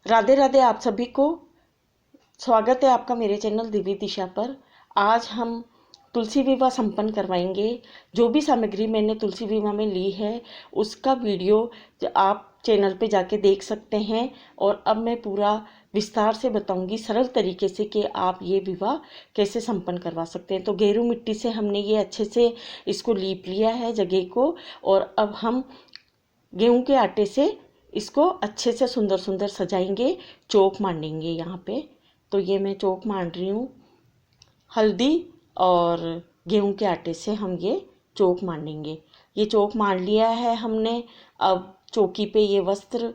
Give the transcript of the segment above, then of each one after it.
राधे राधे। आप सभी को स्वागत है आपका मेरे चैनल दिव्य दिशा पर। आज हम तुलसी विवाह संपन्न करवाएंगे। जो भी सामग्री मैंने तुलसी विवाह में ली है उसका वीडियो आप चैनल पे जाके देख सकते हैं। और अब मैं पूरा विस्तार से बताऊंगी सरल तरीके से कि आप ये विवाह कैसे संपन्न करवा सकते हैं। तो गेरू मिट्टी से हमने ये अच्छे से इसको लीप लिया है जगह को। और अब हम गेहूं के आटे से इसको अच्छे से सुंदर सुंदर सजाएंगे, चौक मांडेंगे यहाँ पे। तो ये मैं चौक मांड रही हूँ। हल्दी और गेहूं के आटे से हम ये चौक मांडेंगे। ये चौक मांड लिया है हमने। अब चौकी पे ये वस्त्र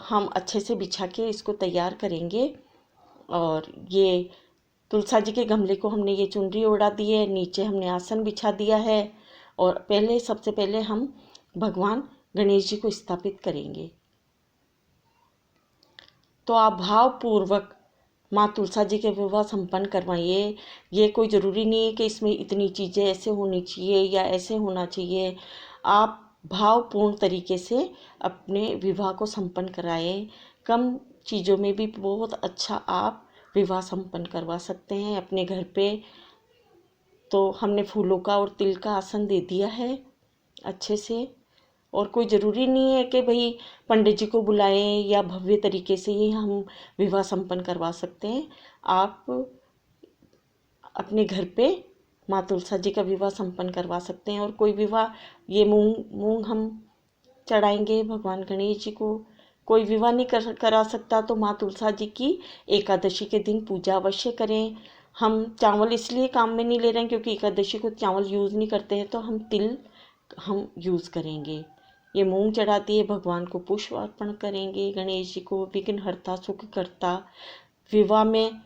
हम अच्छे से बिछा के इसको तैयार करेंगे। और ये तुलसा जी के गमले को हमने ये चुनरी ओढ़ा दी है, नीचे हमने आसन बिछा दिया है। और सबसे पहले हम भगवान गणेश जी को स्थापित करेंगे। तो आप भावपूर्वक माँ तुलसा जी के विवाह संपन्न करवाइए। ये कोई ज़रूरी नहीं है कि इसमें इतनी चीज़ें ऐसे होनी चाहिए या ऐसे होना चाहिए। आप भावपूर्ण तरीके से अपने विवाह को संपन्न कराएं। कम चीज़ों में भी बहुत अच्छा आप विवाह संपन्न करवा सकते हैं अपने घर पे। तो हमने फूलों का और तिल का आसन दे दिया है अच्छे से। और कोई ज़रूरी नहीं है कि भाई पंडित जी को बुलाएं या भव्य तरीके से ही हम विवाह संपन्न करवा सकते हैं। आप अपने घर पे माँ तुलसा जी का विवाह संपन्न करवा सकते हैं। और कोई विवाह ये मूंग हम चढ़ाएंगे भगवान गणेश जी को। कोई विवाह नहीं करा सकता तो माँ तुलसा जी की एकादशी के दिन पूजा अवश्य करें। हम चावल इसलिए काम में नहीं ले रहे हैं क्योंकि एकादशी को चावल यूज़ नहीं करते हैं, तो हम तिल हम यूज़ करेंगे। ये मूंग चढ़ा दिए, भगवान को पुष्प अर्पण करेंगे। गणेश जी को विघ्नहर्ता सुखकर्ता। विवाह में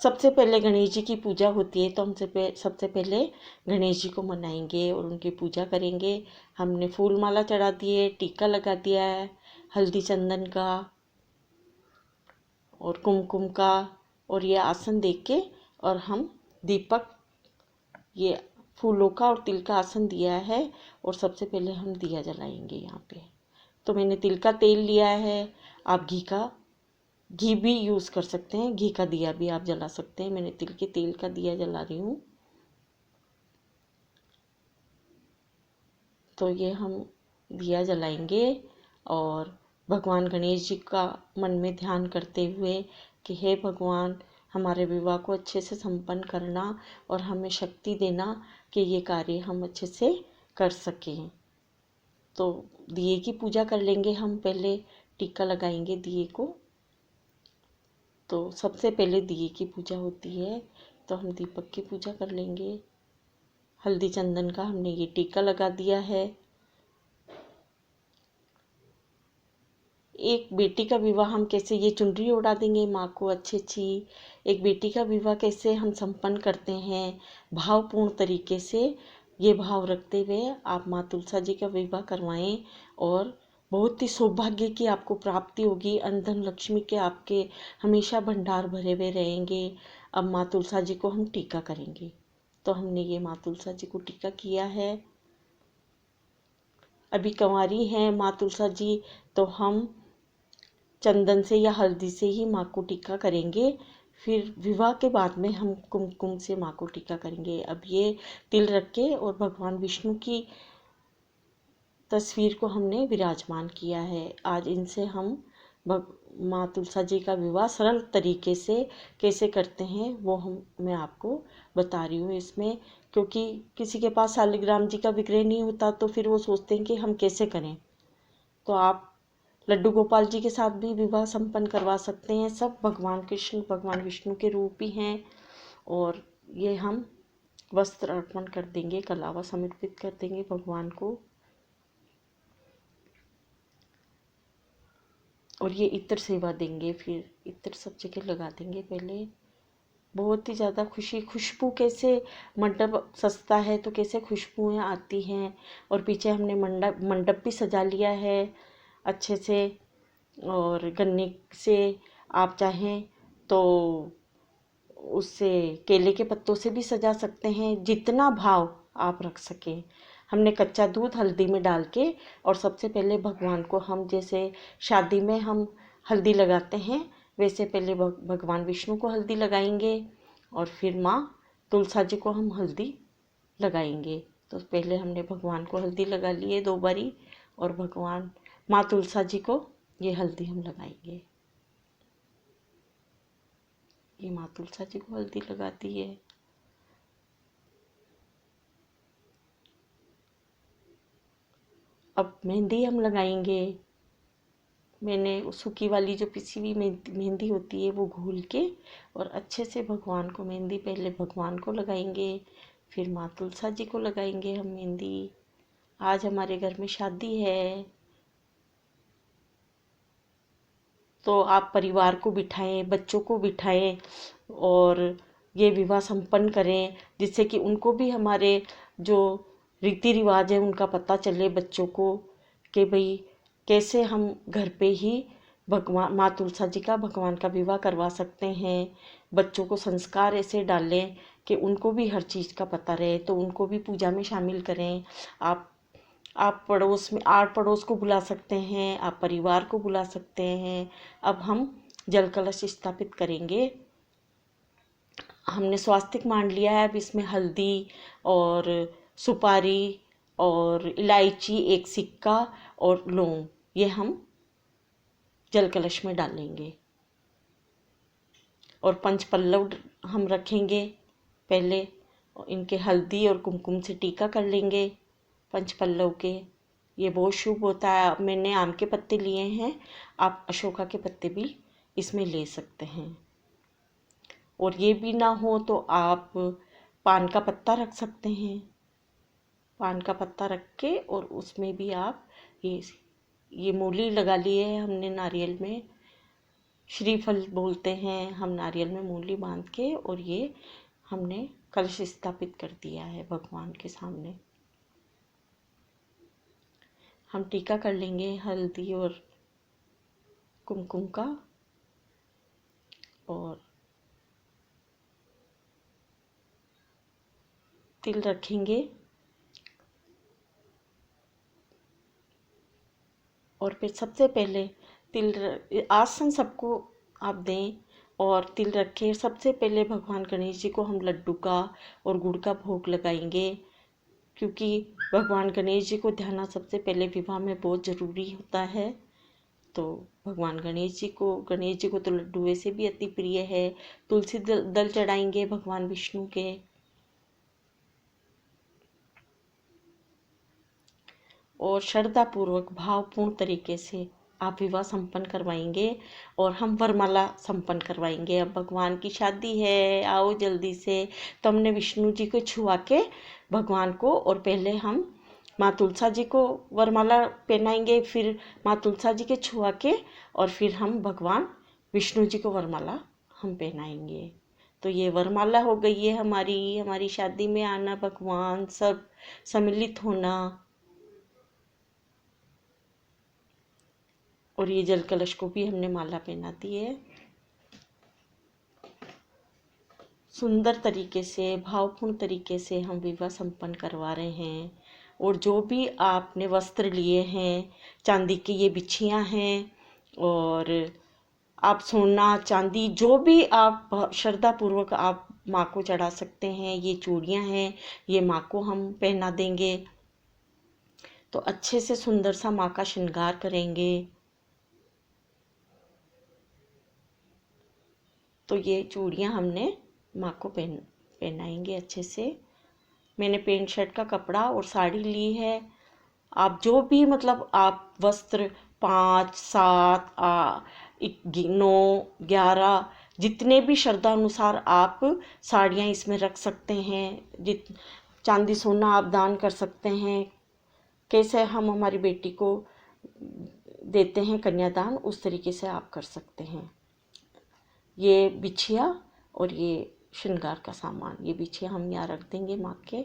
सबसे पहले गणेश जी की पूजा होती है, तो हम सबसे पहले गणेश जी को मनाएंगे और उनकी पूजा करेंगे। हमने फूल माला चढ़ा दिए, टीका लगा दिया है हल्दी चंदन का और कुमकुम का। और ये आसन दे के और हम दीपक, ये फूलों का और तिल का आसन दिया है। और सबसे पहले हम दिया जलाएंगे यहाँ पे। तो मैंने तिल का तेल लिया है। आप घी भी यूज़ कर सकते हैं, घी का दिया भी आप जला सकते हैं। मैंने तिल के तेल का दिया जला रही हूँ। तो ये हम दिया जलाएंगे और भगवान गणेश जी का मन में ध्यान करते हुए कि हे भगवान, हमारे विवाह को अच्छे से संपन्न करना और हमें शक्ति देना कि ये कार्य हम अच्छे से कर सकें। तो दिए की पूजा कर लेंगे हम। पहले टीका लगाएंगे दिए को। तो सबसे पहले दिए की पूजा होती है, तो हम दीपक की पूजा कर लेंगे। हल्दी चंदन का हमने ये टीका लगा दिया है। एक बेटी का विवाह हम कैसे, ये चुनरी ओढ़ा देंगे माँ को अच्छी अच्छी। एक बेटी का विवाह कैसे हम संपन्न करते हैं भावपूर्ण तरीके से। ये भाव रखते हुए आप माँ तुलसा जी का विवाह करवाएं और बहुत ही सौभाग्य की आपको प्राप्ति होगी। अन्न धन लक्ष्मी के आपके हमेशा भंडार भरे हुए रहेंगे। अब माँ तुलसा जी को हम टीका करेंगे। तो हमने ये माँ तुलसा जी को टीका किया है। अभी कंवारी हैं माँ तुलसा जी, तो हम चंदन से या हल्दी से ही माँ को टीका करेंगे। फिर विवाह के बाद में हम कुमकुम से माँ को टीका करेंगे। अब ये तिल रख के और भगवान विष्णु की तस्वीर को हमने विराजमान किया है। आज इनसे हम माँ तुलसा जी का विवाह सरल तरीके से कैसे करते हैं वो मैं आपको बता रही हूँ इसमें। क्योंकि किसी के पास शालिग्राम जी का विग्रह नहीं होता तो फिर वो सोचते हैं कि हम कैसे करें। तो आप लड्डू गोपाल जी के साथ भी विवाह संपन्न करवा सकते हैं। सब भगवान कृष्ण भगवान विष्णु के रूप ही हैं। और ये हम वस्त्र अर्पण कर देंगे, कलावा समर्पित कर देंगे भगवान को। और ये इत्र सेवा देंगे, फिर इत्र सब जगह लगा देंगे पहले। बहुत ही ज़्यादा खुशबू कैसे, मंडप सजता है तो कैसे खुशबुएँ आती हैं। और पीछे हमने मंडप भी सजा लिया है अच्छे से। और गन्ने से आप चाहें तो उससे केले के पत्तों से भी सजा सकते हैं, जितना भाव आप रख सकें। हमने कच्चा दूध हल्दी में डाल के और सबसे पहले भगवान को हम जैसे शादी में हम हल्दी लगाते हैं वैसे पहले भगवान विष्णु को हल्दी लगाएंगे और फिर माँ तुलसा जी को हम हल्दी लगाएंगे। तो पहले हमने भगवान को हल्दी लगा ली है 2 बारी, और भगवान माँ तुलसा जी को ये हल्दी हम लगाएंगे। ये माँ तुलसा जी को हल्दी लगाती है। अब मेहंदी हम लगाएंगे। मैंने सूखी वाली जो पिसी हुई मेहंदी होती है वो घोल के और अच्छे से भगवान को मेहंदी पहले भगवान को लगाएंगे, फिर माँ तुलसा जी को लगाएंगे हम मेहंदी। आज हमारे घर में शादी है, तो आप परिवार को बिठाएं, बच्चों को बिठाएं और ये विवाह संपन्न करें, जिससे कि उनको भी हमारे जो रीति रिवाज है उनका पता चले बच्चों को, कि भाई कैसे हम घर पे ही भगवान माँ तुलसा जी का भगवान का विवाह करवा सकते हैं। बच्चों को संस्कार ऐसे डालें कि उनको भी हर चीज़ का पता रहे, तो उनको भी पूजा में शामिल करें। आप पड़ोस में आड़ पड़ोस को बुला सकते हैं, आप परिवार को बुला सकते हैं। अब हम जल कलश स्थापित करेंगे। हमने स्वास्तिक मान लिया है। अब इसमें हल्दी और सुपारी और इलायची, एक सिक्का और लौंग, ये हम जल कलश में डालेंगे। और 5 पल्लव हम रखेंगे पहले, इनके हल्दी और कुमकुम से टीका कर लेंगे 5 पल्लव के। ये बहुत शुभ होता है। मैंने आम के पत्ते लिए हैं, आप अशोका के पत्ते भी इसमें ले सकते हैं। और ये भी ना हो तो आप पान का पत्ता रख सकते हैं। पान का पत्ता रख के और उसमें भी आप ये मूली लगा लिए है हमने नारियल में। श्रीफल बोलते हैं हम नारियल में मूली बांध के, और ये हमने कलश स्थापित कर दिया है भगवान के सामने। हम टीका कर लेंगे हल्दी और कुमकुम का, और तिल रखेंगे। और फिर सबसे पहले तिल आसन सबको आप दें और तिल रखें। सबसे पहले भगवान गणेश जी को हम लड्डू का और गुड़ का भोग लगाएंगे, क्योंकि भगवान गणेश जी को ध्यान सबसे पहले विवाह में बहुत ज़रूरी होता है। तो भगवान गणेश जी को तो लड्डू वैसे भी अति प्रिय है। तुलसी दल चढ़ाएंगे भगवान विष्णु के। और श्रद्धापूर्वक भावपूर्ण तरीके से आप विवाह संपन्न करवाएंगे और हम वरमाला संपन्न करवाएंगे। अब भगवान की शादी है, आओ जल्दी से। तो हमने विष्णु जी को छुआ के भगवान को, और पहले हम माँ तुलसा जी को वरमाला पहनाएंगे, फिर माँ तुलसा जी के छुआ के, और फिर हम भगवान विष्णु जी को वरमाला हम पहनाएंगे। तो ये वरमाला हो गई है हमारी शादी में आना, भगवान सब सम्मिलित होना। और ये जल कलश को भी हमने माला पहना दी है। सुंदर तरीके से, भावपूर्ण तरीके से हम विवाह संपन्न करवा रहे हैं। और जो भी आपने वस्त्र लिए हैं, चांदी की ये बिछियाँ हैं, और आप सोना चांदी जो भी आप श्रद्धापूर्वक आप माँ को चढ़ा सकते हैं। ये चूड़ियाँ हैं, ये माँ को हम पहना देंगे। तो अच्छे से सुंदर सा माँ का श्रृंगार करेंगे। तो ये चूड़ियाँ हमने माँ को पहनाएंगे अच्छे से। मैंने पैंट शर्ट का कपड़ा और साड़ी ली है। आप जो भी मतलब आप वस्त्र 5, 7, 9, 11 जितने भी श्रद्धा अनुसार आप साड़ियाँ इसमें रख सकते हैं। चांदी सोना आप दान कर सकते हैं। कैसे हम हमारी बेटी को देते हैं कन्यादान, उस तरीके से आप कर सकते हैं। ये बिछिया और ये श्रृंगार का सामान, ये बिछिया हम यहाँ रख देंगे माँ के।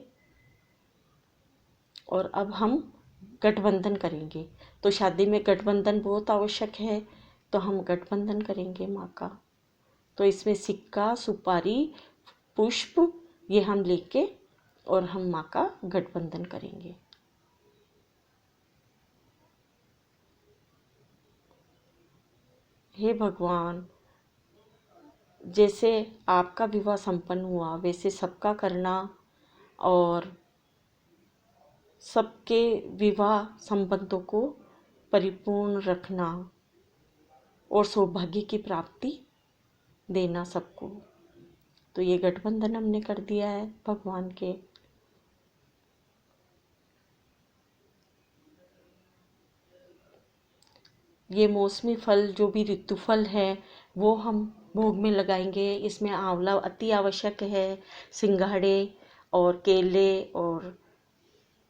और अब हम गठबंधन करेंगे। तो शादी में गठबंधन बहुत आवश्यक है, तो हम गठबंधन करेंगे माँ का। तो इसमें सिक्का, सुपारी, पुष्प ये हम लेके और हम माँ का गठबंधन करेंगे। हे भगवान, जैसे आपका विवाह संपन्न हुआ वैसे सबका करना और सबके विवाह संबंधों को परिपूर्ण रखना और सौभाग्य की प्राप्ति देना सबको। तो ये गठबंधन हमने कर दिया है भगवान के। ये मौसमी फल जो भी ऋतु फल है वो हम भोग में लगाएंगे। इसमें आंवला अति आवश्यक है, सिंघाड़े और केले और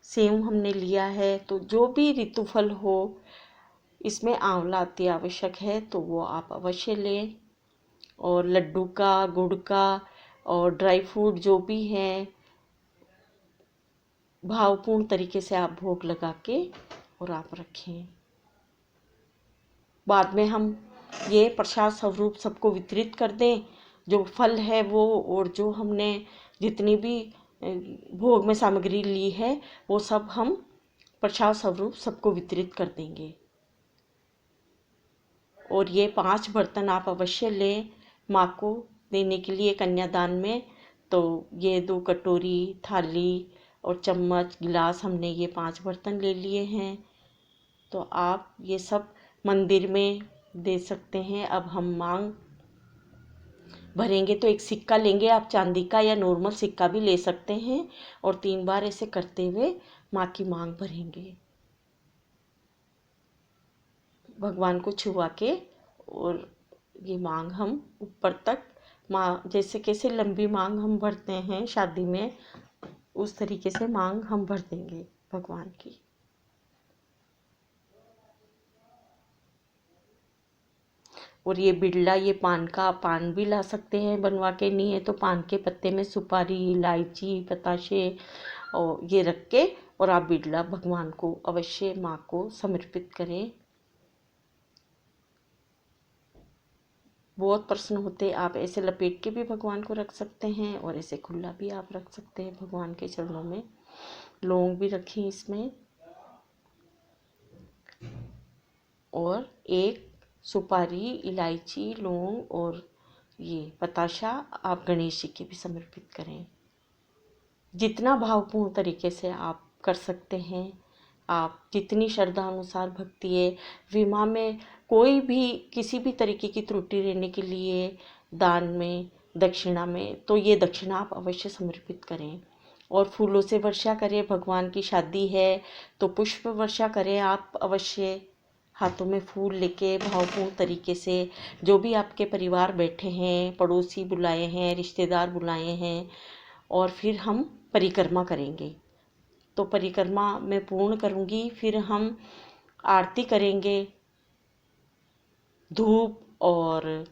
सेव हमने लिया है। तो जो भी ऋतु फल हो इसमें आंवला अति आवश्यक है, तो वो आप अवश्य लें। और लड्डू का, गुड़ का और ड्राई फ्रूट जो भी है भावपूर्ण तरीके से आप भोग लगा के और आप रखें। बाद में हम ये प्रसाद स्वरूप सबको वितरित कर दें। जो फल है वो और जो हमने जितनी भी भोग में सामग्री ली है वो सब हम प्रसाद स्वरूप सबको वितरित कर देंगे। और ये 5 बर्तन आप अवश्य लें माँ को देने के लिए कन्यादान में। तो ये 2 कटोरी, थाली और चम्मच, गिलास हमने ये 5 बर्तन ले लिए हैं। तो आप ये सब मंदिर में दे सकते हैं। अब हम मांग भरेंगे तो एक सिक्का लेंगे, आप चांदी का या नॉर्मल सिक्का भी ले सकते हैं और 3 बार ऐसे करते हुए माँ की मांग भरेंगे भगवान को छुआ के। और ये मांग हम ऊपर तक माँ जैसे कैसे लंबी मांग हम भरते हैं शादी में उस तरीके से मांग हम भर देंगे भगवान की। और ये बिरला, ये पान का पान भी ला सकते हैं बनवा के, नहीं है तो पान के पत्ते में सुपारी, इलायची, बताशे और ये रख के और आप बिरला भगवान को अवश्य माँ को समर्पित करें। बहुत प्रसन्न होते। आप ऐसे लपेट के भी भगवान को रख सकते हैं और ऐसे खुला भी आप रख सकते हैं भगवान के चरणों में। लौंग भी रखें इसमें और एक सुपारी, इलायची, लौंग और ये बताशा आप गणेश जी के भी समर्पित करें। जितना भावपूर्ण तरीके से आप कर सकते हैं, आप जितनी श्रद्धा अनुसार भक्ति है। विवाह में कोई भी किसी भी तरीके की त्रुटि रहने के लिए दान में, दक्षिणा में, तो ये दक्षिणा आप अवश्य समर्पित करें। और फूलों से वर्षा करें। भगवान की शादी है तो पुष्प वर्षा करें आप अवश्य। हाथों में फूल लेके भावपूर्ण तरीके से जो भी आपके परिवार बैठे हैं, पड़ोसी बुलाए हैं, रिश्तेदार बुलाए हैं, और फिर हम परिक्रमा करेंगे। तो परिक्रमा मैं पूर्ण करूँगी, फिर हम आरती करेंगे। धूप और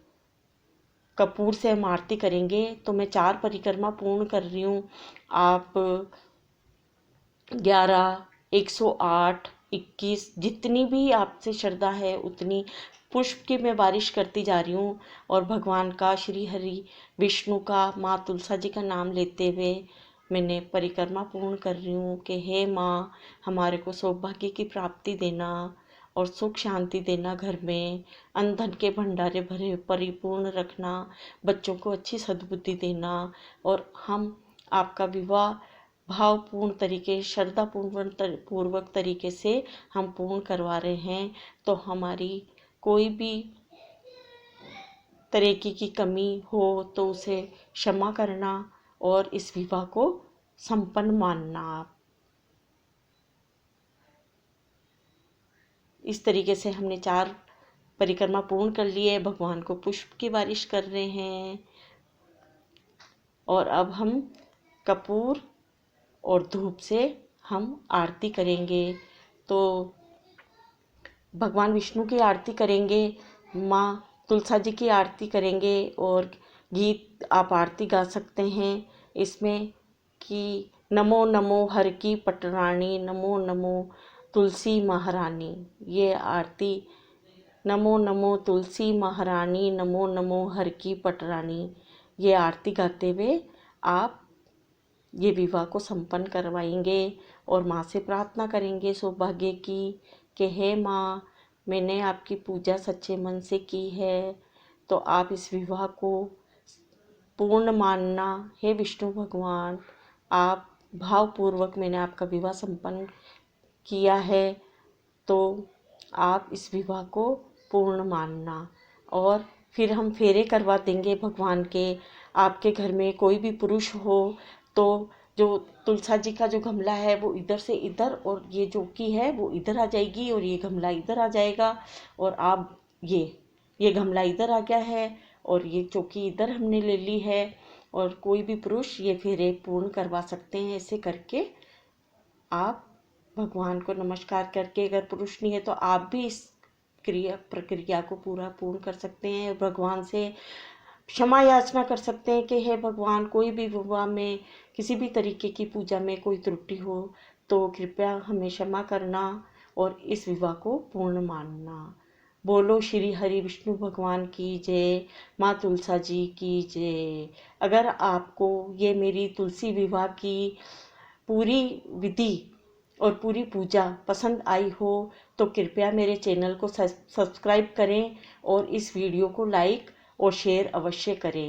कपूर से हम आरती करेंगे। तो मैं 4 परिक्रमा पूर्ण कर रही हूँ। आप 11, 108, 21 जितनी भी आपसे श्रद्धा है उतनी पुष्प की मैं बारिश करती जा रही हूँ। और भगवान का, श्री हरि विष्णु का, माँ तुलसा जी का नाम लेते हुए मैंने परिक्रमा पूर्ण कर रही हूँ कि हे माँ, हमारे को सौभाग्य की प्राप्ति देना और सुख शांति देना, घर में अन्न धन के भंडारे भरे परिपूर्ण रखना, बच्चों को अच्छी सद्बुद्धि देना। और हम आपका विवाह भावपूर्ण तरीके, पूर्वक तरीके से हम पूर्ण करवा रहे हैं। तो हमारी कोई भी तरीके की कमी हो तो उसे क्षमा करना और इस विवाह को संपन्न मानना। आप इस तरीके से हमने 4 परिक्रमा पूर्ण कर लिए। भगवान को पुष्प की बारिश कर रहे हैं और अब हम कपूर और धूप से हम आरती करेंगे। तो भगवान विष्णु की आरती करेंगे, माँ तुलसा जी की आरती करेंगे और गीत आप आरती गा सकते हैं इसमें कि नमो नमो हर की पटरानी, नमो नमो तुलसी महारानी। ये आरती नमो नमो तुलसी महारानी, नमो नमो हर की पटरानी, ये आरती गाते हुए आप ये विवाह को संपन्न करवाएंगे और माँ से प्रार्थना करेंगे सौभाग्य की कि हे माँ, मैंने आपकी पूजा सच्चे मन से की है तो आप इस विवाह को पूर्ण मानना। हे विष्णु भगवान, आप भावपूर्वक मैंने आपका विवाह संपन्न किया है, तो आप इस विवाह को पूर्ण मानना। और फिर हम फेरे करवा देंगे भगवान के। आपके घर में कोई भी पुरुष हो तो जो तुलसा जी का जो गमला है वो इधर से इधर, और ये चौकी है वो इधर आ जाएगी, और ये गमला इधर आ जाएगा, और आप ये गमला इधर आ गया है, और ये चौकी इधर हमने ले ली है, और कोई भी पुरुष ये फेरे पूर्ण करवा सकते हैं। ऐसे करके आप भगवान को नमस्कार करके, अगर पुरुष नहीं है तो आप भी इस प्रक्रिया को पूर्ण कर सकते हैं। भगवान से क्षमा याचना कर सकते हैं कि हे भगवान, कोई भी विवाह में किसी भी तरीके की पूजा में कोई त्रुटि हो तो कृपया हमें क्षमा करना और इस विवाह को पूर्ण मानना। बोलो श्री हरि विष्णु भगवान की जय, माँ तुलसा जी की जय। अगर आपको ये मेरी तुलसी विवाह की पूरी विधि और पूरी पूजा पसंद आई हो तो कृपया मेरे चैनल को सब्सक्राइब करें और इस वीडियो को लाइक और शेयर अवश्य करें।